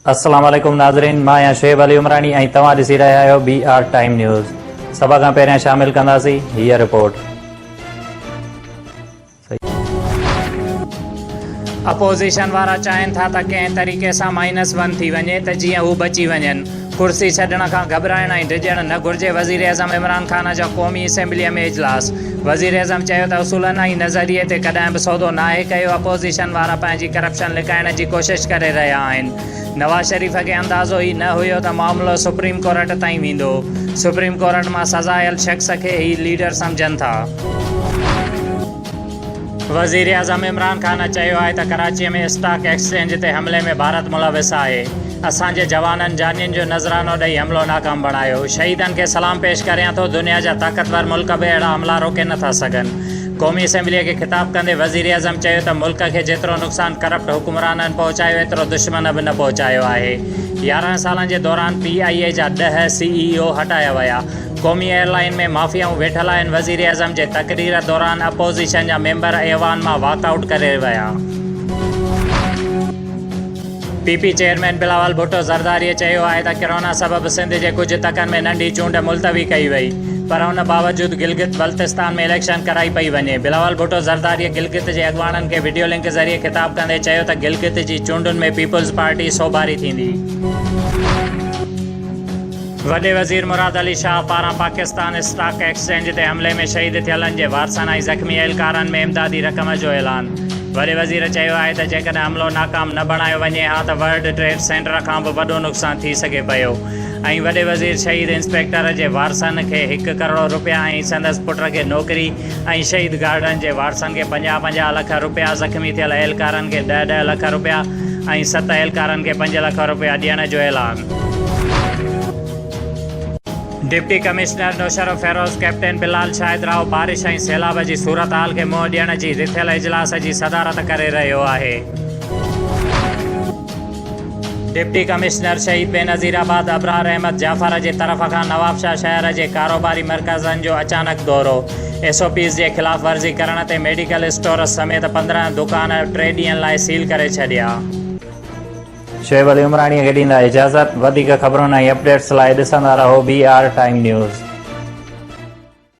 अस्सलाम वालेकुम नाज़रीन, मां आहियां शुएब अली उमरानी ऐं तव्हां ॾिसी रहिया आहियो BR टाइम न्यूज़। सभ खां पहिरियां शामिल कंदासीं हीअ रिपोर्ट। अपोज़िशन वारा चाहिनि था त कंहिं तरीक़े सां -1 थी वञे त जीअं हू बची वञनि। कुर्सी छॾण खां घबराइण ऐं डिॼणु न घुरिजे। वज़ीर अज़म इमरान ख़ान जो क़ौमी असेंबलीअ में इजलास। वज़ीर अज़म चयो त उसूलनि ऐं नज़रिए ते कॾहिं बि सौदो नाहे कयो। अपोज़िशन वारा पंहिंजी करप्शन लिकाइण जी कोशिश करे रहिया आहिनि। नवाज़ शरीफ़ खे अंदाज़ो ई न हुयो त मामिलो सुप्रीम कोर्ट ताईं वेंदो। सुप्रीम कोर्ट मां सज़ायल शख़्स खे ई लीडर सम्झनि था। वज़ीर अज़म इमरान ख़ान चयो आहे त कराचीअ में स्टॉक एक्सचेंज ते हमले में भारत मुलविस आहे। असांजे जवाननि जानियुनि जो नज़रानो ॾेई हमिलो नाकाम बणायो। शहीदनि खे सलाम पेश करियां थो। दुनिया जा ताक़तवर मुल्क बि अहिड़ा हमला रोके नथा सघनि। क़ौमी असेंबलीअ खे ख़िताब कंदे वज़ीर अज़म चयो त मुल्क खे जेतिरो नुक़सानु करप्ट हुकुमराननि पहुचायो एतिरो दुश्मन बि न पहुचायो आहे। 11 सालनि जे दौरान PIA जा 10 CEO हटाया विया। क़ौमी एयरलाइन में माफ़ियाऊं वेठल आहिनि। वज़ीर अज़म जे तक़रीर दौरान अपोज़िशन जा मेंबर ऐवान मां वॉकआउट करे विया। PP चेयरमैन बिलावल भुट्टो ज़रदारीअ चयो आहे त कोरोना सबबि सिंध जे कुझु तकनि में नंढी चूंड मुलतवी कई वई, पर उन बावजूदु गिलगित बल्तिस्तान में इलेक्शन कराई पई वञे। बिलावल भुट्टो ज़रदारीअ गिलगित जे अॻुवाणनि खे वीडियो लिंक ज़रिए ख़िताब कंदे चयो त गिलगित जी चूंडुनि में पीपल्स पार्टी सोभारी थींदी। वॾे वज़ीर मुराद अली शाह पारां पाकिस्तान स्टॉक एक्सचेंज ते हमले में शहीद थियलनि जे वारसनि ऐं ज़ख़्मी एहलकारनि में इमदादी रक़म जो ऐलान। वॾे वज़ीर चयो आहे त जेकॾहिं हमिलो नाकाम न बणायो वञे हा त वर्ल्ड ट्रेड सेंटर खां बि वॾो नुक़सानु थी सघे पियो। ऐं वॾे वज़ीर शहीद इंस्पेक्टर जे वारसनि खे 1 करोड़ रुपया ऐं संदसि पुट खे नौकिरी ऐं शहीद गार्डन जे वारसनि खे 50-50 लख रुपया, ज़ख़्मी थियल एहलकारनि खे 10-10 लख रुपया ऐं 7 एहलकारनि खे 5 लख रुपया ॾियण जो ऐलान। Deputy commissioner Naushahro Feroze captain Bilal Shahid Rao बारिश ऐं सैलाब जी सूरत हाल खे मुंहुं ॾियण जी रिथियल इजलास जी सदारत करे रहियो आहे। डिप्टी कमिश्नर शहीद बेनज़ीराबाद अबरार अहमद जाफ़र जे तरफ़ खां नवाबशाह शहर जे कारोबारी मरकज़नि जो अचानक दौरो। SOPs जे ख़िलाफ़ वर्ज़ी करण ते मेडिकल स्टोर समेत 15 दुकान 3 ॾींहंनि लाइ सील करे छॾिया। शुएब अली उमरानी खे ॾींदा इजाज़त। वधीक ख़बरुनि ऐं अपडेट्स लाइ ॾिसंदा रहो BR टाइम न्यूज़।